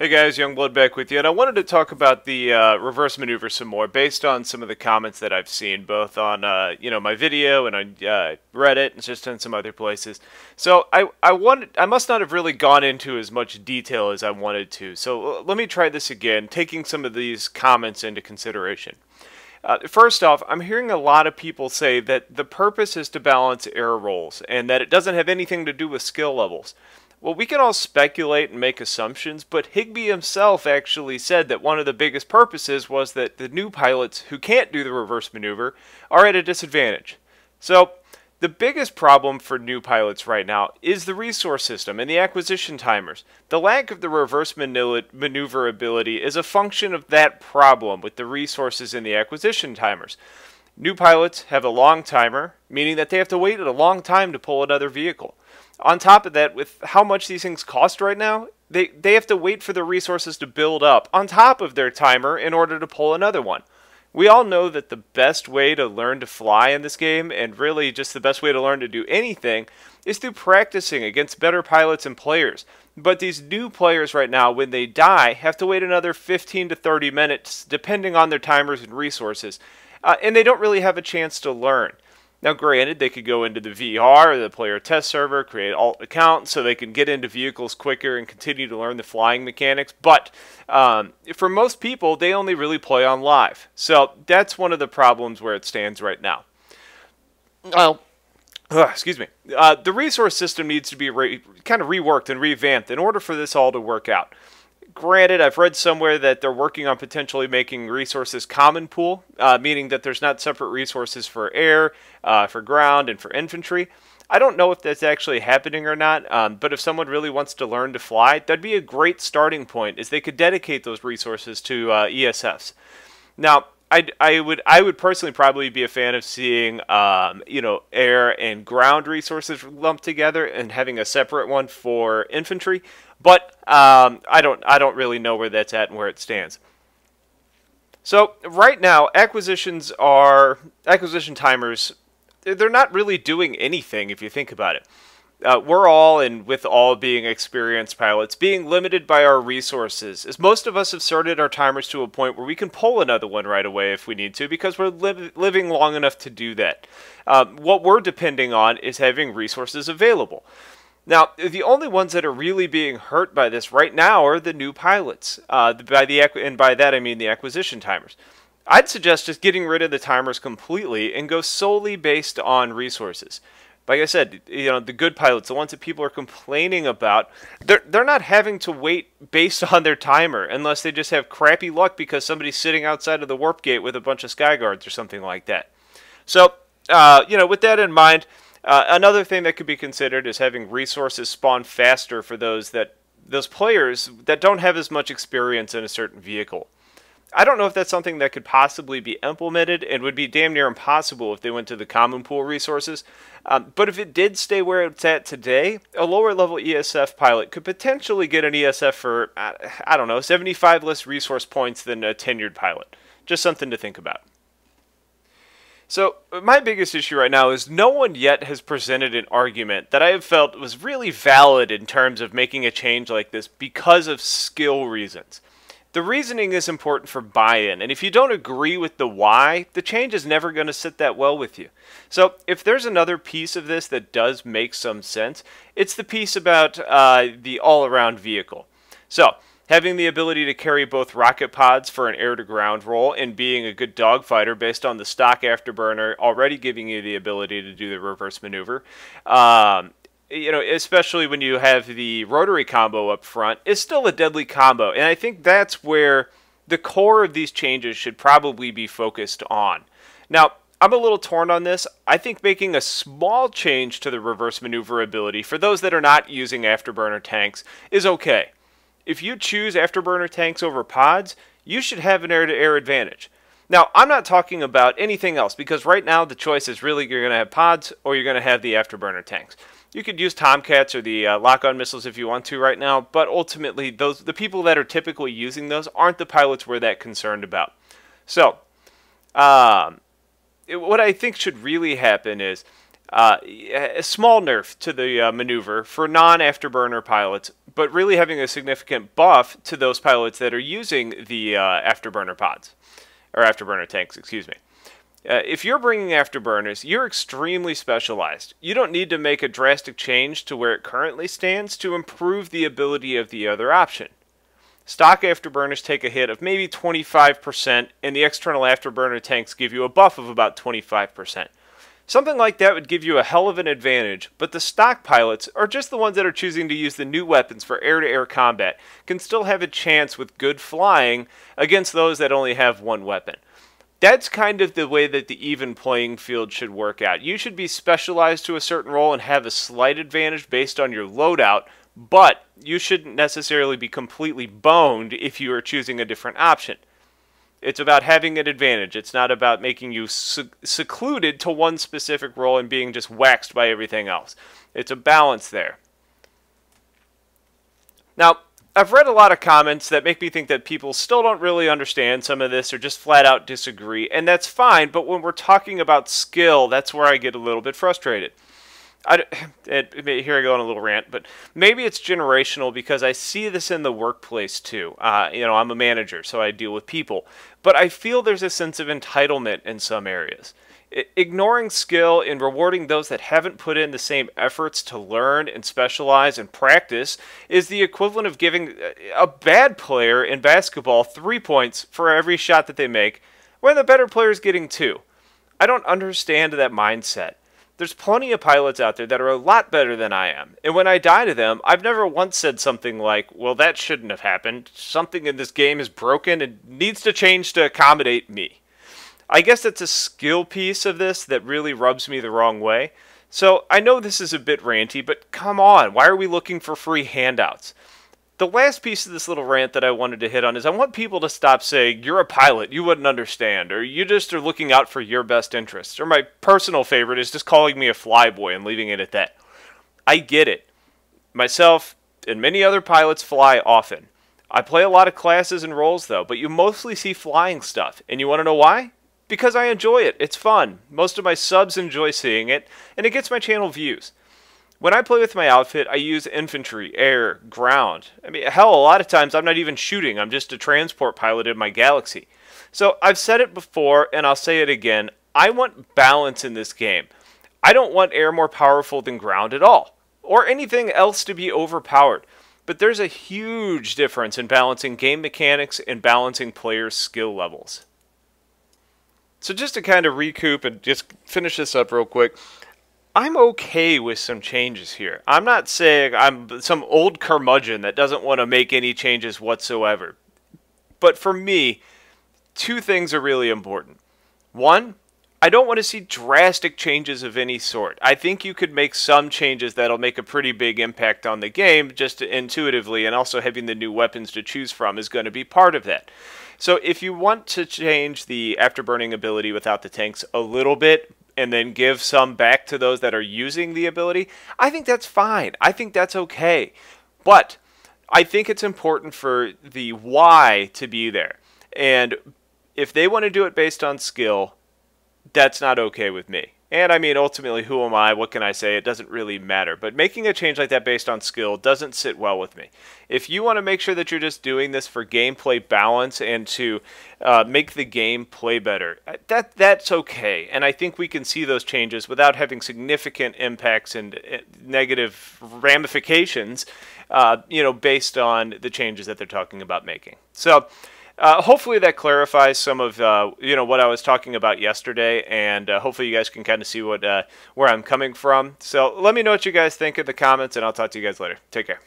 Hey guys, Youngblood back with you, and I wanted to talk about the reverse maneuver some more, based on some of the comments that I've seen, both on my video and on Reddit, and just in some other places. So I must not have really gone into as much detail as I wanted to. So let me try this again, taking some of these comments into consideration. First off, I'm hearing a lot of people say that the purpose is to balance error rolls, and that it doesn't have anything to do with skill levels. Well, we can all speculate and make assumptions, but Higby himself actually said that one of the biggest purposes was that the new pilots who can't do the reverse maneuver are at a disadvantage. So, the biggest problem for new pilots right now is the resource system and the acquisition timers. The lack of the reverse maneuver ability is a function of that problem with the resources and the acquisition timers. New pilots have a long timer, meaning that they have to wait a long time to pull another vehicle. On top of that, with how much these things cost right now, they have to wait for the resources to build up on top of their timer in order to pull another one. We all know that the best way to learn to fly in this game, and really just the best way to learn to do anything, is through practicing against better pilots and players. But these new players right now, when they die, have to wait another 15 to 30 minutes, depending on their timers and resources, and they don't really have a chance to learn. Now, granted, they could go into the VR or the player test server, create alt accounts so they can get into vehicles quicker and continue to learn the flying mechanics. But for most people, they only really play on live. So that's one of the problems where it stands right now. Well, excuse me. The resource system needs to be kind of reworked and revamped in order for this all to work out. Granted, I've read somewhere that they're working on potentially making resources common pool, meaning that there's not separate resources for air, for ground, and for infantry. I don't know if that's actually happening or not, but if someone really wants to learn to fly, that'd be a great starting point, as they could dedicate those resources to ESFs. Now, I would personally probably be a fan of seeing air and ground resources lumped together and having a separate one for infantry. But I don't really know where that's at and where it stands. So right now, acquisition timers, they're not really doing anything if you think about it. We're all, and with all being experienced pilots, being limited by our resources, as most of us have sorted our timers to a point where we can pull another one right away if we need to, because we're living long enough to do that. What we're depending on is having resources available. Now, the only ones that are really being hurt by this right now are the new pilots, and by that I mean the acquisition timers. I'd suggest just getting rid of the timers completely and go solely based on resources. Like I said, the good pilots, the ones that people are complaining about, they're not having to wait based on their timer unless they just have crappy luck because somebody's sitting outside of the warp gate with a bunch of sky guards or something like that. So, with that in mind, another thing that could be considered is having resources spawn faster for those players that don't have as much experience in a certain vehicle. I don't know if that's something that could possibly be implemented and would be damn near impossible if they went to the common pool resources. But if it did stay where it's at today, a lower level ESF pilot could potentially get an ESF for, 75 less resource points than a tenured pilot. Just something to think about. So, my biggest issue right now is no one yet has presented an argument that I have felt was really valid in terms of making a change like this because of skill reasons. The reasoning is important for buy-in, and if you don't agree with the why, the change is never going to sit that well with you. So, if there's another piece of this that does make some sense, it's the piece about the all-around vehicle. So, having the ability to carry both rocket pods for an air-to-ground role and being a good dogfighter based on the stock afterburner already giving you the ability to do the reverse maneuver, especially when you have the rotary combo up front, is still a deadly combo. And I think that's where the core of these changes should probably be focused on. Now, I'm a little torn on this. I think making a small change to the reverse maneuver ability for those that are not using afterburner tanks is okay. If you choose afterburner tanks over pods, you should have an air-to-air advantage. Now, I'm not talking about anything else, because right now the choice is really you're going to have pods or you're going to have the afterburner tanks. You could use Tomcats or the lock-on missiles if you want to right now, but ultimately the people that are typically using those aren't the pilots we're that concerned about. So, what I think should really happen is a small nerf to the maneuver for non-afterburner pilots, but really having a significant buff to those pilots that are using the afterburner pods, or afterburner tanks, excuse me. If you're bringing afterburners, you're extremely specialized. You don't need to make a drastic change to where it currently stands to improve the ability of the other option. Stock afterburners take a hit of maybe 25%, and the external afterburner tanks give you a buff of about 25%. Something like that would give you a hell of an advantage, but the stock pilots, or just the ones that are choosing to use the new weapons for air-to-air combat, can still have a chance with good flying against those that only have one weapon. That's kind of the way that the even playing field should work out. You should be specialized to a certain role and have a slight advantage based on your loadout, but you shouldn't necessarily be completely boned if you are choosing a different option. It's about having an advantage. It's not about making you secluded to one specific role and being just waxed by everything else. It's a balance there. Now, I've read a lot of comments that make me think that people still don't really understand some of this or just flat out disagree, and that's fine, but when we're talking about skill, that's where I get a little bit frustrated. Here I go on a little rant, but maybe it's generational because I see this in the workplace too. I'm a manager, so I deal with people. But I feel there's a sense of entitlement in some areas. Ignoring skill and rewarding those that haven't put in the same efforts to learn and specialize and practice is the equivalent of giving a bad player in basketball 3 points for every shot that they make, when the better player is getting 2. I don't understand that mindset. There's plenty of pilots out there that are a lot better than I am, and when I die to them, I've never once said something like, well, that shouldn't have happened. Something in this game is broken and needs to change to accommodate me. I guess it's a skill piece of this that really rubs me the wrong way. So I know this is a bit ranty, but come on, why are we looking for free handouts? The last piece of this little rant that I wanted to hit on is I want people to stop saying, you're a pilot, you wouldn't understand, or you just are looking out for your best interests. Or my personal favorite is just calling me a flyboy and leaving it at that. I get it. Myself and many other pilots fly often. I play a lot of classes and roles though, but you mostly see flying stuff. And you want to know why? Because I enjoy it. It's fun. Most of my subs enjoy seeing it, and it gets my channel views. When I play with my outfit, I use infantry, air, ground. I mean, hell, a lot of times I'm not even shooting. I'm just a transport pilot in my galaxy. So I've said it before, and I'll say it again. I want balance in this game. I don't want air more powerful than ground at all, or anything else to be overpowered. But there's a huge difference in balancing game mechanics and balancing players' skill levels. So just to kind of recoup and just finish this up real quick, I'm okay with some changes here. I'm not saying I'm some old curmudgeon that doesn't want to make any changes whatsoever. But for me, 2 things are really important. 1, I don't want to see drastic changes of any sort. I think you could make some changes that'll make a pretty big impact on the game just intuitively, and also having the new weapons to choose from is going to be part of that. So if you want to change the afterburning ability without the tanks a little bit, and then give some back to those that are using the ability, I think that's fine. I think that's okay. But I think it's important for the why to be there. And if they want to do it based on skill, that's not okay with me. And I mean, ultimately, who am I? What can I say? It doesn't really matter. But making a change like that based on skill doesn't sit well with me. If you want to make sure that you're just doing this for gameplay balance and to make the game play better, that's okay. And I think we can see those changes without having significant impacts and negative ramifications, based on the changes that they're talking about making. So hopefully that clarifies some of what I was talking about yesterday, and hopefully you guys can kind of see where I'm coming from. So let me know what you guys think in the comments, and I'll talk to you guys later. Take care.